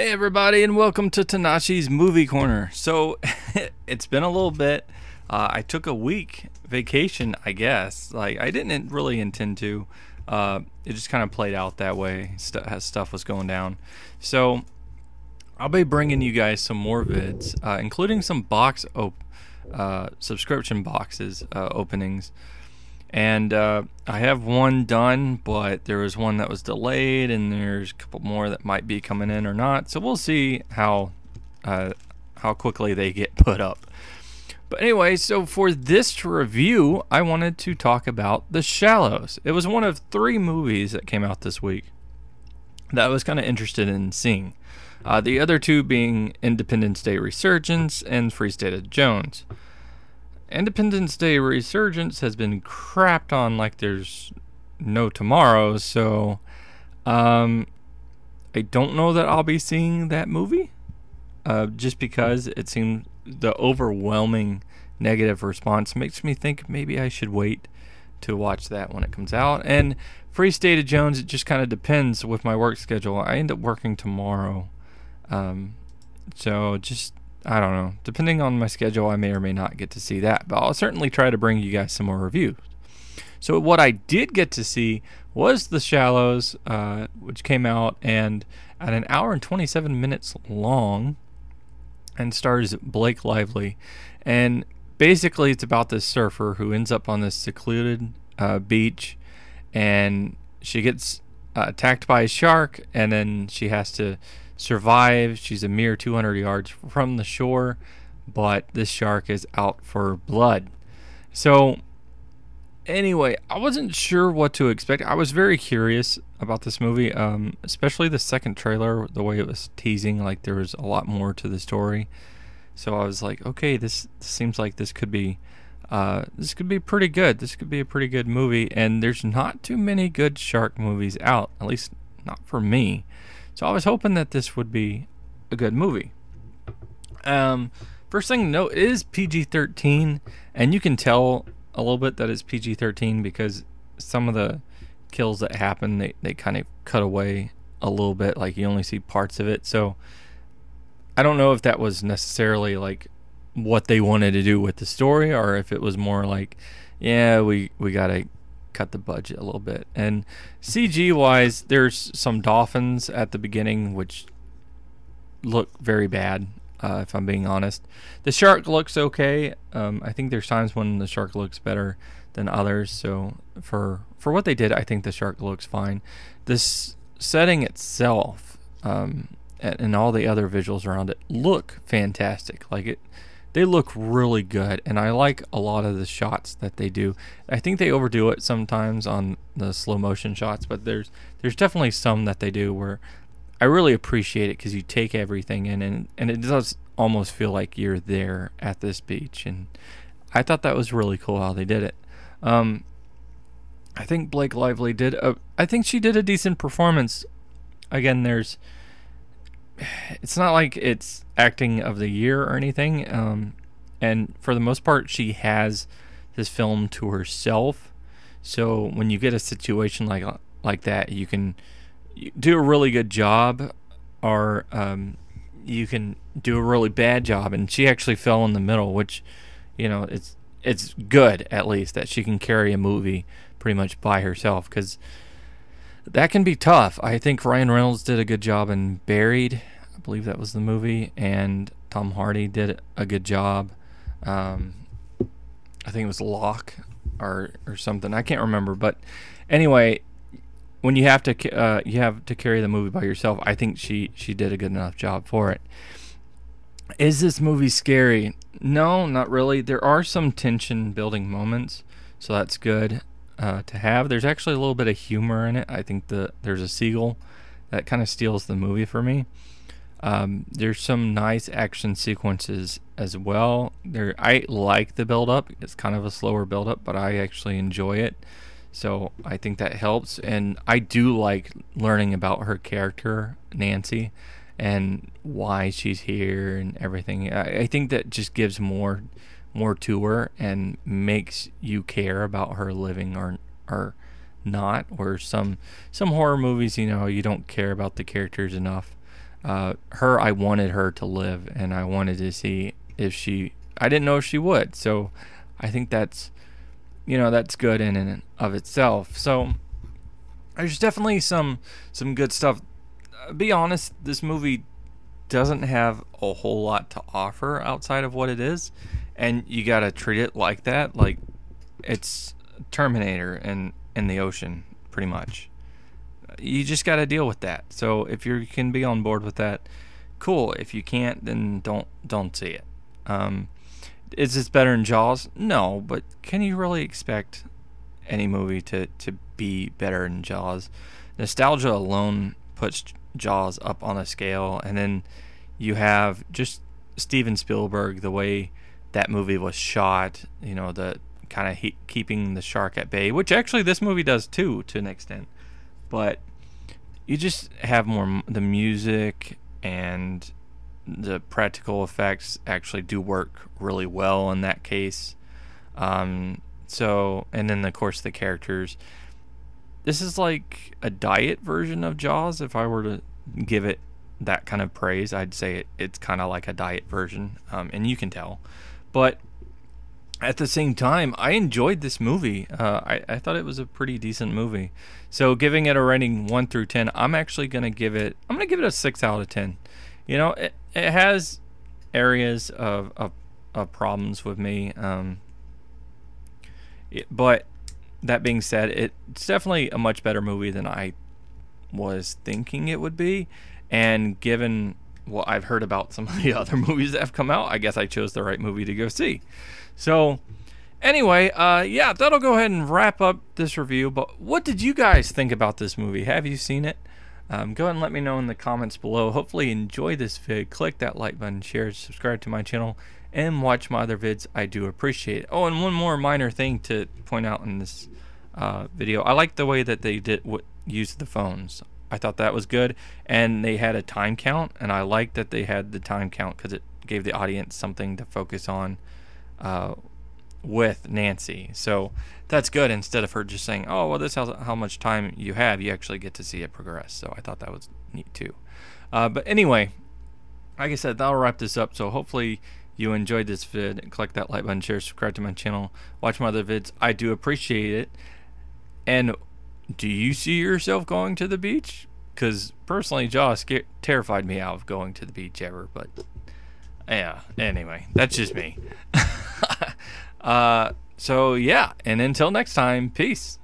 Hey everybody, and welcome to Tnashi's Movie Corner. So, it's been a little bit. I took a week vacation, I guess. Like, I didn't really intend to. It just kind of played out that way as stuff was going down. So, I'll be bringing you guys some more vids, including some subscription boxes openings. And I have one done, but there was one that was delayed, and there's a couple more that might be coming in or not. So we'll see how quickly they get put up. But anyway, so for this review, I wanted to talk about The Shallows. It was one of 3 movies that came out this week that I was kind of interested in seeing. The other 2 being Independence Day Resurgence and Free State of Jones. Independence Day Resurgence has been crapped on like there's no tomorrow, so I don't know that I'll be seeing that movie, just because it seems the overwhelming negative response makes me think maybe I should wait to watch that when it comes out. And Free State of Jones, it just kind of depends with my work schedule. I end up working tomorrow, so just I don't know. Depending on my schedule, I may or may not get to see that, but I'll certainly try to bring you guys some more reviews. So what I did get to see was The Shallows, which came out and at an hour and 27 minutes long, and stars Blake Lively. And basically it's about this surfer who ends up on this secluded beach, and she gets attacked by a shark, and then she has to survive. She's a mere 200 yards from the shore, but this shark is out for blood. So anyway, I wasn't sure what to expect. I was very curious about this movie, especially the second trailer, the way it was teasing like there was a lot more to the story. So I was like, okay, this seems like this could be pretty good. This could be a pretty good movie, and there's not too many good shark movies out, at least not for me. So I was hoping that this would be a good movie. First thing to note is PG-13, and you can tell a little bit that it's PG-13 because some of the kills that happen, they kind of cut away a little bit, like you only see parts of it. So I don't know if that was necessarily like what they wanted to do with the story, or if it was more like, yeah, we gotta cut the budget a little bit. And CG wise, there's some dolphins at the beginning which look very bad, if I'm being honest. The shark looks okay. I think there's times when the shark looks better than others, so for what they did, I think the shark looks fine. This setting itself, and all the other visuals around it look fantastic. They look really good, and I like a lot of the shots that they do. I think they overdo it sometimes on the slow motion shots, but there's definitely some that they do where I really appreciate it because you take everything in, and it does almost feel like you're there at this beach, and I thought that was really cool how they did it. I think Blake Lively I think she did a decent performance. Again, it's not like it's acting of the year or anything, and for the most part she has this film to herself, so when you get a situation like that, you can do a really good job, or you can do a really bad job, and she actually fell in the middle, which, you know, it's good at least that she can carry a movie pretty much by herself, because that can be tough. I think Ryan Reynolds did a good job in Buried. I believe that was the movie. And Tom Hardy did a good job. I think it was Locke or something. I can't remember. But anyway, when you have to carry the movie by yourself, I think she did a good enough job for it. Is this movie scary? No, not really. There are some tension building moments, so that's good to have. There's actually a little bit of humor in it. I think there's a seagull that kind of steals the movie for me. There's some nice action sequences as well. I like the build-up. It's kind of a slower build-up, but I actually enjoy it. So I think that helps. And I do like learning about her character, Nancy, and why she's here and everything. I think that just gives more to her and makes you care about her living or not. Or some horror movies, you know, you don't care about the characters enough. her, I wanted her to live, and I wanted to see if she. I didn't know if she would, so I think that's that's good in and of itself. So there's definitely some good stuff. Be honest, this movie doesn't have a whole lot to offer outside of what it is, and you gotta treat it like that. Like it's Terminator in the ocean, pretty much. You just gotta deal with that. So if you can be on board with that, cool. If you can't, then don't see it. Is this better than Jaws? No, but can you really expect any movie to be better than Jaws? Nostalgia alone puts Jaws up on a scale, and then you have just Steven Spielberg, the way that movie was shot, the kind of keeping the shark at bay, which actually this movie does too, to an extent. But you just have more, the music and the practical effects actually do work really well in that case. So, and then of course the characters. This is like a diet version of Jaws. If I were to give it that kind of praise, I'd say it's kind of like a diet version, and you can tell. But at the same time, I enjoyed this movie. I thought it was a pretty decent movie. So giving it a rating 1 through 10, I'm gonna give it a 6 out of 10. It has areas of problems with me, but that being said, it's definitely a much better movie than I was thinking it would be. And given what I've heard about some of the other movies that have come out, I guess I chose the right movie to go see. So anyway, yeah, that'll go ahead and wrap up this review. But what did you guys think about this movie? Have you seen it? Go ahead and let me know in the comments below. Hopefully you enjoy this vid. Click that like button, share, subscribe to my channel, and watch my other vids. I do appreciate it. Oh, and one more minor thing to point out in this video. I like the way that they used the phones. I thought that was good, and they had a time count, and I liked that they had the time count because it gave the audience something to focus on with Nancy. So that's good. Instead of her just saying, oh, well, this is how much time you have, you actually get to see it progress. So I thought that was neat too. But anyway, like I said, that'll wrap this up. So hopefully you enjoyed this vid. Click that like button, share, subscribe to my channel, watch my other vids. I do appreciate it. And do you see yourself going to the beach? Because personally, Jaws terrified me out of going to the beach ever. But yeah, anyway, that's just me. So yeah, and until next time, peace.